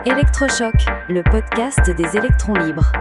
Électrochoc, le podcast des électrons libres.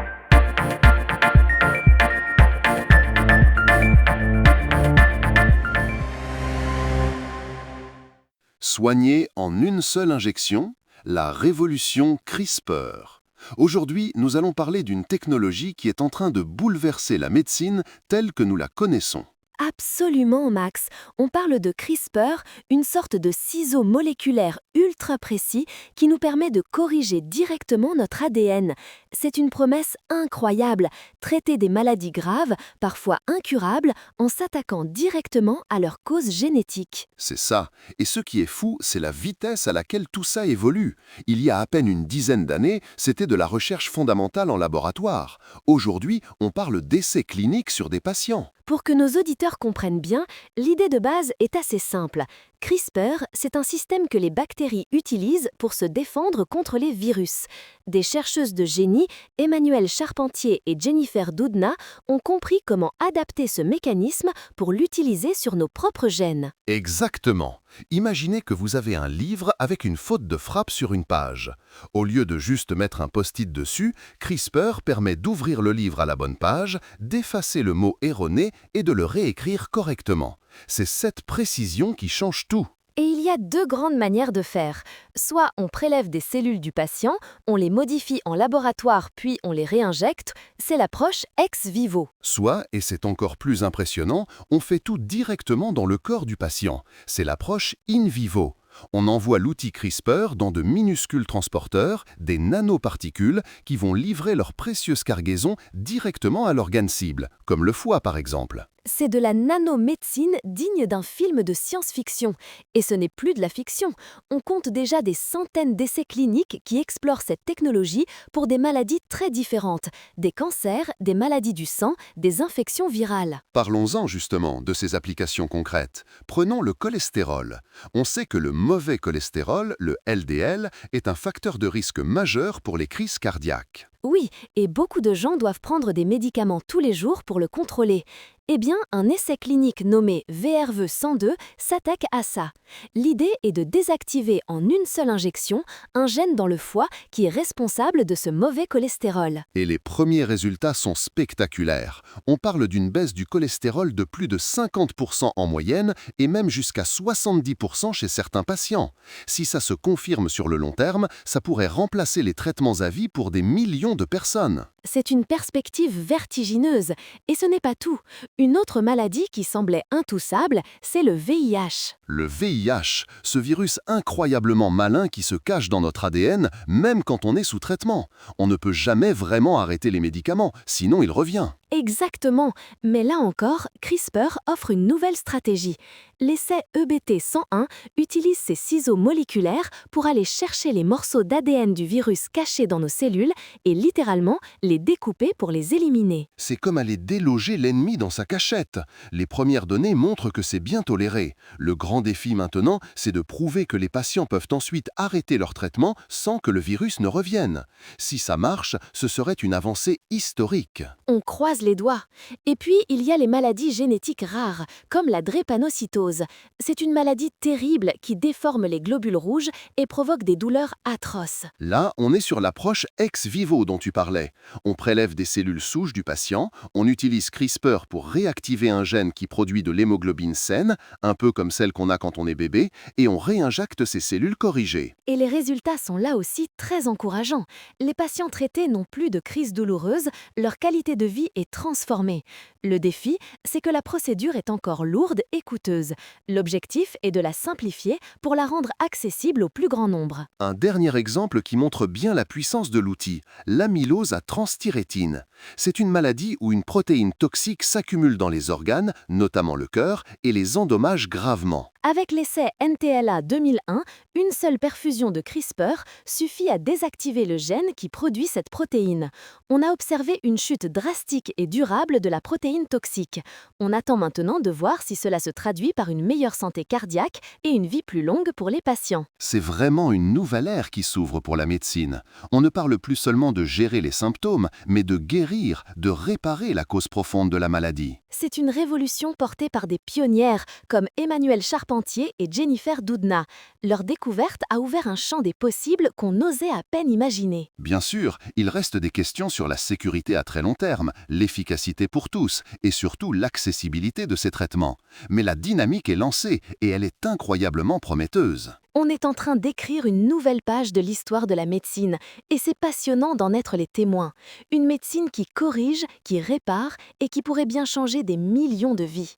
Soigner en une seule injection, la révolution CRISPR. Aujourd'hui, nous allons parler d'une technologie qui est en train de bouleverser la médecine telle que nous la connaissons. Absolument, Max. On parle de CRISPR, une sorte de ciseau moléculaire ultra précis qui nous permet de corriger directement notre ADN. C'est une promesse incroyable, traiter des maladies graves, parfois incurables, en s'attaquant directement à leur cause génétique. C'est ça. Et ce qui est fou, c'est la vitesse à laquelle tout ça évolue. Il y a à peine une dizaine d'années, c'était de la recherche fondamentale en laboratoire. Aujourd'hui, on parle d'essais cliniques sur des patients. Pour que nos auditeurs comprennent bien, l'idée de base est assez simple. CRISPR, c'est un système que les bactéries utilisent pour se défendre contre les virus. Des chercheuses de génie, Emmanuelle Charpentier et Jennifer Doudna, ont compris comment adapter ce mécanisme pour l'utiliser sur nos propres gènes. Exactement. Imaginez que vous avez un livre avec une faute de frappe sur une page. Au lieu de juste mettre un post-it dessus, CRISPR permet d'ouvrir le livre à la bonne page, d'effacer le mot erroné et de le réécrire correctement. C'est cette précision qui change tout. Et il y a deux grandes manières de faire. Soit on prélève des cellules du patient, on les modifie en laboratoire puis on les réinjecte, c'est l'approche ex vivo. Soit, et c'est encore plus impressionnant, on fait tout directement dans le corps du patient. C'est l'approche in vivo. On envoie l'outil CRISPR dans de minuscules transporteurs, des nanoparticules, qui vont livrer leur précieuse cargaison directement à l'organe cible, comme le foie par exemple. C'est de la nanomédecine digne d'un film de science-fiction. Et ce n'est plus de la fiction. On compte déjà des centaines d'essais cliniques qui explorent cette technologie pour des maladies très différentes. Des cancers, des maladies du sang, des infections virales. Parlons-en justement de ces applications concrètes. Prenons le cholestérol. On sait que le mauvais cholestérol, le LDL, est un facteur de risque majeur pour les crises cardiaques. Oui, et beaucoup de gens doivent prendre des médicaments tous les jours pour le contrôler. Eh bien, un essai clinique nommé VRV102 s'attaque à ça. L'idée est de désactiver en une seule injection un gène dans le foie qui est responsable de ce mauvais cholestérol. Et les premiers résultats sont spectaculaires. On parle d'une baisse du cholestérol de plus de 50% en moyenne et même jusqu'à 70% chez certains patients. Si ça se confirme sur le long terme, ça pourrait remplacer les traitements à vie pour des millions de personnes. C'est une perspective vertigineuse. Et ce n'est pas tout. Une autre maladie qui semblait intoussable, c'est le VIH. Le VIH, ce virus incroyablement malin qui se cache dans notre ADN, même quand on est sous traitement. On ne peut jamais vraiment arrêter les médicaments, sinon il revient. Exactement, mais là encore, CRISPR offre une nouvelle stratégie. L'essai EBT101 utilise ces ciseaux moléculaires pour aller chercher les morceaux d'ADN du virus cachés dans nos cellules et littéralement les découper pour les éliminer. C'est comme aller déloger l'ennemi dans sa cachette. Les premières données montrent que c'est bien toléré. Le grand défi maintenant, c'est de prouver que les patients peuvent ensuite arrêter leur traitement sans que le virus ne revienne. Si ça marche, ce serait une avancée historique. On croise les doigts. Et puis, il y a les maladies génétiques rares, comme la drépanocytose. C'est une maladie terrible qui déforme les globules rouges et provoque des douleurs atroces. Là, on est sur l'approche ex vivo dont tu parlais. On prélève des cellules souches du patient, on utilise CRISPR pour réactiver un gène qui produit de l'hémoglobine saine, un peu comme celle qu'on a quand on est bébé, et on réinjecte ces cellules corrigées. Et les résultats sont là aussi très encourageants. Les patients traités n'ont plus de crises douloureuses, leur qualité de vie est transformée. Le défi, c'est que la procédure est encore lourde et coûteuse. L'objectif est de la simplifier pour la rendre accessible au plus grand nombre. Un dernier exemple qui montre bien la puissance de l'outil, l'amylose à transthyrétine. C'est une maladie où une protéine toxique s'accumule dans les organes, notamment le cœur, et les endommage gravement. Avec l'essai NTLA 2001, une seule perfusion de CRISPR suffit à désactiver le gène qui produit cette protéine. On a observé une chute drastique et durable de la protéine toxique. On attend maintenant de voir si cela se traduit par une meilleure santé cardiaque et une vie plus longue pour les patients. C'est vraiment une nouvelle ère qui s'ouvre pour la médecine. On ne parle plus seulement de gérer les symptômes, mais de guérir, de réparer la cause profonde de la maladie. C'est une révolution portée par des pionnières comme Emmanuelle Charpentier Carpentier et Jennifer Doudna. Leur découverte a ouvert un champ des possibles qu'on n'osait à peine imaginer. Bien sûr, il reste des questions sur la sécurité à très long terme, l'efficacité pour tous et surtout l'accessibilité de ces traitements. Mais la dynamique est lancée et elle est incroyablement prometteuse. On est en train d'écrire une nouvelle page de l'histoire de la médecine, et c'est passionnant d'en être les témoins. Une médecine qui corrige, qui répare et qui pourrait bien changer des millions de vies.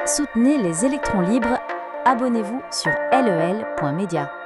Soutenez les électrons libres. Abonnez-vous sur lel.media.